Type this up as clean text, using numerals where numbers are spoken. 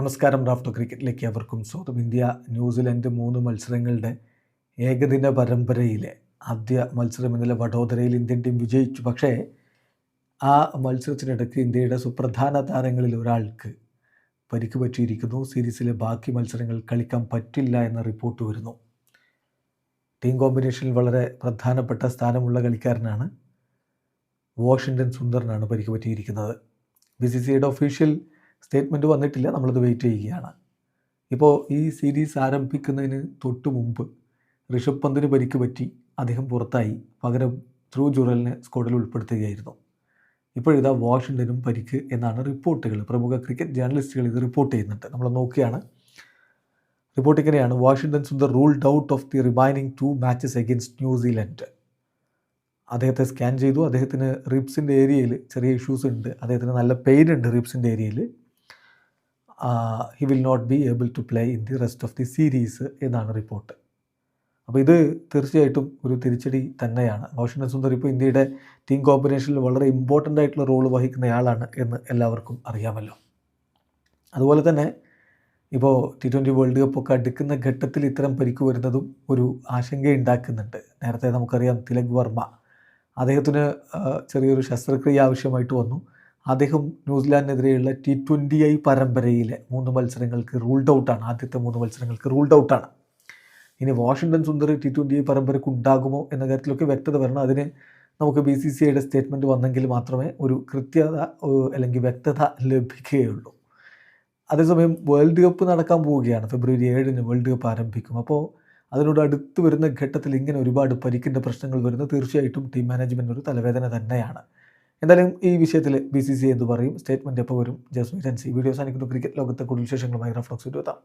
നമസ്കാരം. റാഫ്റ്റോ ക്രിക്കറ്റിലേക്ക് അവർക്കും സ്വാഗതം. ഇന്ത്യ ന്യൂസിലൻഡ് 3 മത്സരങ്ങളുടെ ഏകദിന പരമ്പരയിലെ ആദ്യ മത്സരം ഇന്നലെ വഡോദരയിൽ ഇന്ത്യൻ ടീം വിജയിച്ചു. പക്ഷേ ആ മത്സരത്തിനിടയ്ക്ക് ഇന്ത്യയുടെ സുപ്രധാന താരങ്ങളിൽ ഒരാൾക്ക് പരിക്ക് പറ്റിയിരിക്കുന്നു. സീരീസിലെ ബാക്കി മത്സരങ്ങൾ കളിക്കാൻ പറ്റില്ല എന്ന റിപ്പോർട്ട് വരുന്നു. ടീം കോമ്പിനേഷനിൽ വളരെ പ്രധാനപ്പെട്ട സ്ഥാനമുള്ള കളിക്കാരനാണ് വാഷിങ്ടൺ സുന്ദറിനാണ് പരിക്ക് പറ്റിയിരിക്കുന്നത്. BCCIയുടെ ഒഫീഷ്യൽ സ്റ്റേറ്റ്മെൻറ്റ് വന്നിട്ടില്ല, നമ്മളത് വെയിറ്റ് ചെയ്യുകയാണ്. ഇപ്പോൾ ഈ സീരീസ് ആരംഭിക്കുന്നതിന് തൊട്ട് മുമ്പ് ഋഷഭ് പന്തിന് പരിക്ക് പറ്റി, അദ്ദേഹം പുറത്തായി. പകരം ധ്രുവ് ജുറലിനെ സ്ക്വാഡിൽ ഉൾപ്പെടുത്തുകയായിരുന്നു. ഇപ്പോഴിതാ വാഷിങ്ടനും പരിക്ക് എന്നാണ് റിപ്പോർട്ടുകൾ. പ്രമുഖ ക്രിക്കറ്റ് ജേർണലിസ്റ്റുകൾ ഇത് റിപ്പോർട്ട് ചെയ്യുന്നുണ്ട്. നമ്മൾ നോക്കുകയാണ്. റിപ്പോർട്ട് ഇങ്ങനെയാണ്: Washington Sundar ruled out of the remaining 2 matches against New Zealand. അദ്ദേഹത്തെ സ്കാൻ ചെയ്തു. അദ്ദേഹത്തിന് റിബ്സിൻ്റെ ഏരിയയിൽ ചെറിയ ഇഷ്യൂസ് ഉണ്ട്. അദ്ദേഹത്തിന് നല്ല പെയിൻ ഉണ്ട് റിബ്സിൻ്റെ ഏരിയയിൽ. He will not be able to play in the rest of the series എന്നാണ് റിപ്പോർട്ട്. അപ്പോൾ ഇത് തീർച്ചയായിട്ടും ഒരു തിരിച്ചടി തന്നെയാണ്. വാഷിങ്ടൺ സുന്ദർ ഇപ്പോൾ ഇന്ത്യയുടെ ടീം കോമ്പിനേഷനിൽ വളരെ ഇമ്പോർട്ടൻ്റ് ആയിട്ടുള്ള റോൾ വഹിക്കുന്നയാളാണ് എന്ന് എല്ലാവർക്കും അറിയാമല്ലോ. അതുപോലെ തന്നെ ഇപ്പോൾ T20 വേൾഡ് കപ്പ് ഒക്കെ അടുക്കുന്ന ഘട്ടത്തിൽ ഇത്തരം പരിക്ക് വരുന്നതും ഒരു ആശങ്കയുണ്ടാക്കുന്നുണ്ട്. നേരത്തെ നമുക്കറിയാം തിലക് വർമ്മ, അദ്ദേഹത്തിന് ചെറിയൊരു ശസ്ത്രക്രിയ ആവശ്യമായിട്ട് വന്നു. അദ്ദേഹം ന്യൂസിലാൻഡിനെതിരെയുള്ള T20I പരമ്പരയിലെ 3 മത്സരങ്ങൾക്ക് റൂൾഡ് ഔട്ടാണ്. ആദ്യത്തെ 3 മത്സരങ്ങൾക്ക് റൂൾഡ് ഔട്ടാണ്. ഇനി വാഷിങ്ടൺ സുന്ദർ T20I പരമ്പരയ്ക്ക് ഉണ്ടാകുമോ എന്ന കാര്യത്തിലൊക്കെ വ്യക്തത വരണം. അതിന് നമുക്ക് BCCIയുടെ സ്റ്റേറ്റ്മെൻറ്റ് വന്നെങ്കിൽ മാത്രമേ ഒരു കൃത്യത അല്ലെങ്കിൽ വ്യക്തത ലഭിക്കുകയുള്ളൂ. അതേസമയം വേൾഡ് കപ്പ് നടക്കാൻ പോവുകയാണ്. ഫെബ്രുവരി 7 വേൾഡ് കപ്പ് ആരംഭിക്കും. അപ്പോൾ അതിനോട് അടുത്ത് വരുന്ന ഘട്ടത്തിൽ ഇങ്ങനെ ഒരുപാട് പരിക്കിൻ്റെ പ്രശ്നങ്ങൾ വരുന്നത് തീർച്ചയായിട്ടും ടീം മാനേജ്മെൻറ്റ് ഒരു തലവേദന തന്നെയാണ്. എന്തായാലും ഈ വിഷയത്തിൽ BCCI എന്ത് പറയും, സ്റ്റേറ്റ്മെൻറ്റ് എപ്പോൾ വരും, just wait and see. Video സാധിക്കുന്നു. ക്രിക്കറ്റ് ലോകത്തെ കൂടുതൽ വിശേഷങ്ങളുമായി റാഫ്റ്റോ എത്താം.